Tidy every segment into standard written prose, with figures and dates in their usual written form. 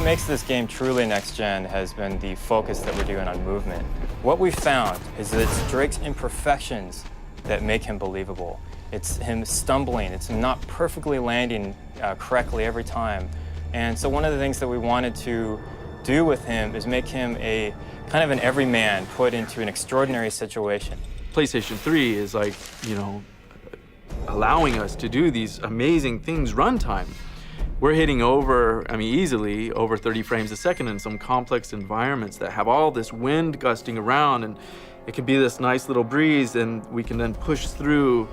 makes this game truly next-gen has been the focus that we're doing on movement. What we found is that it's Drake's imperfections that make him believable. It's him stumbling, it's him not perfectly landing correctly every time. And so one of the things that we wanted to do with him is make him a kind of an everyman put into an extraordinary situation. PlayStation 3 is like, allowing us to do these amazing things runtime. We're hitting over, easily over 30 frames a second in some complex environments that have all this wind gusting around, and it can be this nice little breeze, and we can then push through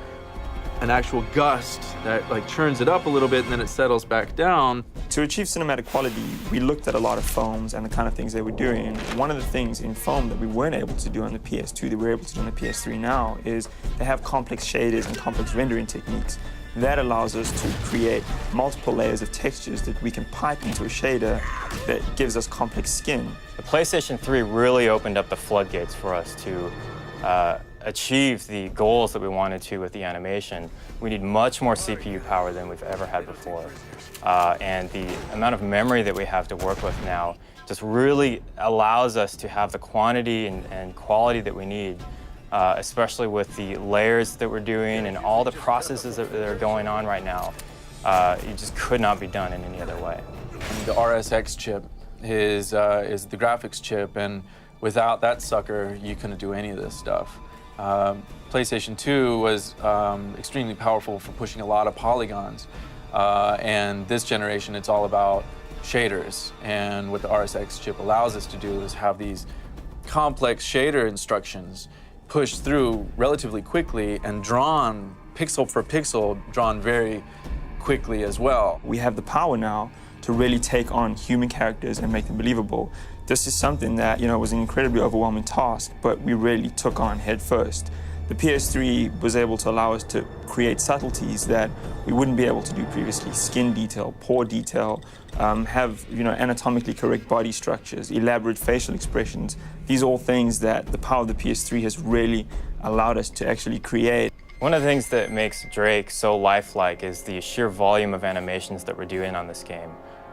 an actual gust that churns it up a little bit and then it settles back down. To achieve cinematic quality, we looked at a lot of foams and the kind of things they were doing. One of the things in foam that we weren't able to do on the PS2 that we're able to do on the PS3 now is they have complex shaders and complex rendering techniques. That allows us to create multiple layers of textures that we can pipe into a shader that gives us complex skin. The PlayStation 3 really opened up the floodgates for us to achieve the goals that we wanted to with the animation. We need much more CPU power than we've ever had before. And the amount of memory that we have to work with now just really allows us to have the quantity and quality that we need, especially with the layers that we're doing and all the processes that are going on right now. It just could not be done in any other way. The RSX chip is the graphics chip, and without that sucker, you couldn't do any of this stuff. PlayStation 2 was extremely powerful for pushing a lot of polygons. And this generation, it's all about shaders. And what the RSX chip allows us to do is have these complex shader instructions pushed through relatively quickly and drawn pixel for pixel, drawn very quickly as well. We have the power now to really take on human characters and make them believable. This is something that, was an incredibly overwhelming task, but we really took on head first. The PS3 was able to allow us to create subtleties that we wouldn't be able to do previously. Skin detail, pore detail, have anatomically correct body structures, elaborate facial expressions. These are all things that the power of the PS3 has really allowed us to actually create. One of the things that makes Drake so lifelike is the sheer volume of animations that we're doing on this game.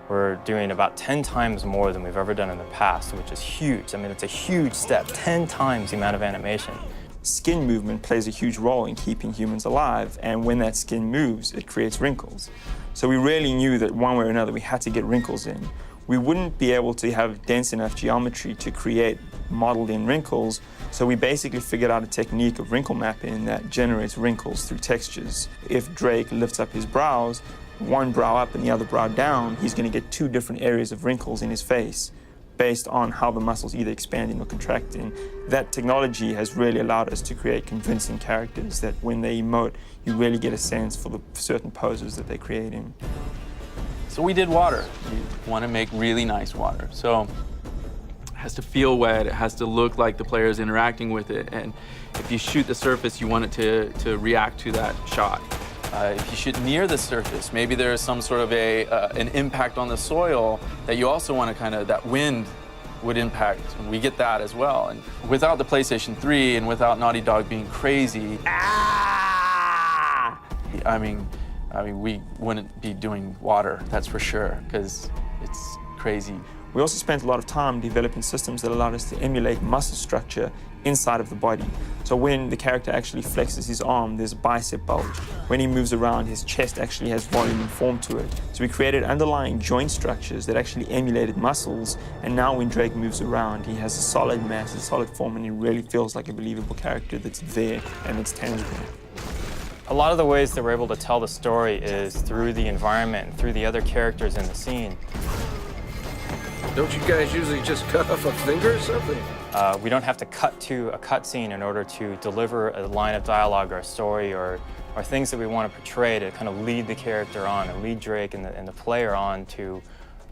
We're doing about 10 times more than we've ever done in the past, which is huge. It's a huge step, 10 times the amount of animation. Skin movement plays a huge role in keeping humans alive, and when that skin moves, it creates wrinkles. So we really knew that one way or another we had to get wrinkles in. We wouldn't be able to have dense enough geometry to create modeled-in wrinkles, so we basically figured out a technique of wrinkle mapping that generates wrinkles through textures. If Drake lifts up his brows, one brow up and the other brow down, he's going to get two different areas of wrinkles in his face based on how the muscles either expanding or contracting. That technology has really allowed us to create convincing characters that when they emote, you really get a sense for the certain poses that they're creating. So we did water. We want to make really nice water. So it has to feel wet, it has to look like the player is interacting with it, and if you shoot the surface, you want it to react to that shot. If you shoot near the surface, maybe there is some sort of an impact on the soil that you also want to that wind would impact, and we get that as well. And without the PlayStation 3 and without Naughty Dog being crazy, we wouldn't be doing water, that's for sure, because it's crazy. We also spent a lot of time developing systems that allowed us to emulate muscle structure inside of the body. So when the character actually flexes his arm, there's a bicep bulge. When he moves around, his chest actually has volume and form to it. So we created underlying joint structures that actually emulated muscles, and now when Drake moves around, he has a solid mass, a solid form, and he really feels like a believable character that's there and it's tangible. A lot of the ways that we're able to tell the story is through the environment and through the other characters in the scene. Don't you guys usually just cut off a finger or something? We don't have to cut to a cutscene in order to deliver a line of dialogue or a story or things that we want to portray to kind of lead the character on and lead Drake and the player on to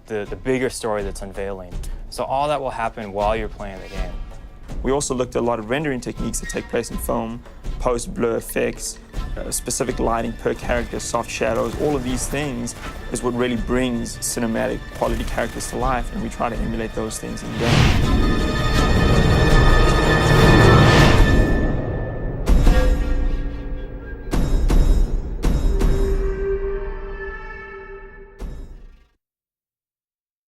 the bigger story that's unveiling. So all that will happen while you're playing the game. We also looked at a lot of rendering techniques that take place in foam, post-blur effects, specific lighting per character, soft shadows. All of these things is what really brings cinematic quality characters to life, and we try to emulate those things in game.